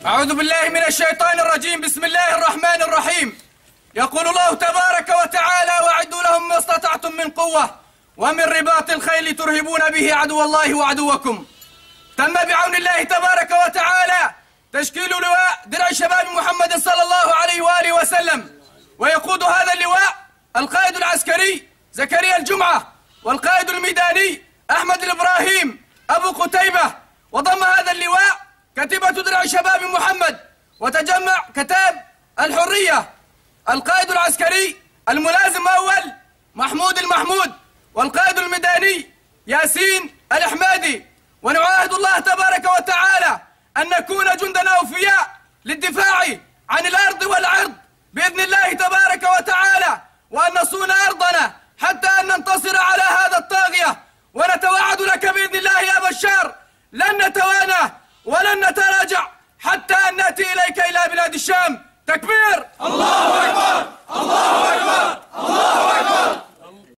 أعوذ بالله من الشيطان الرجيم. بسم الله الرحمن الرحيم. يقول الله تبارك وتعالى: وأعدوا لهم ما استطعتم من قوة ومن رباط الخيل ترهبون به عدو الله وعدوكم. تم بعون الله تبارك وتعالى تشكيل لواء درع شباب محمد صلى الله عليه وآله وسلم، ويقود هذا اللواء القائد العسكري زكريا الجمعة، والقائد الميداني أحمد الإبراهيم أبو قتيبة. وضم هذا اللواء كتيبة درع شباب محمد وتجمع كتاب الحرية. القائد العسكري الملازم أول محمود المحمود، والقائد الميداني ياسين الإحمادي. ونعاهد الله تبارك وتعالى أن نكون جندنا أوفياء للدفاع عن الأرض والعرض بإذن الله تبارك وتعالى، وأن نصون أرضنا حتى أن ننتصر على هذا الطاغية. ونتوعد لك بإذن الله يا بشار لن نتوانى ولن نتراجع حتى أن نأتي إليك إلى بلاد الشام. تكبير! الله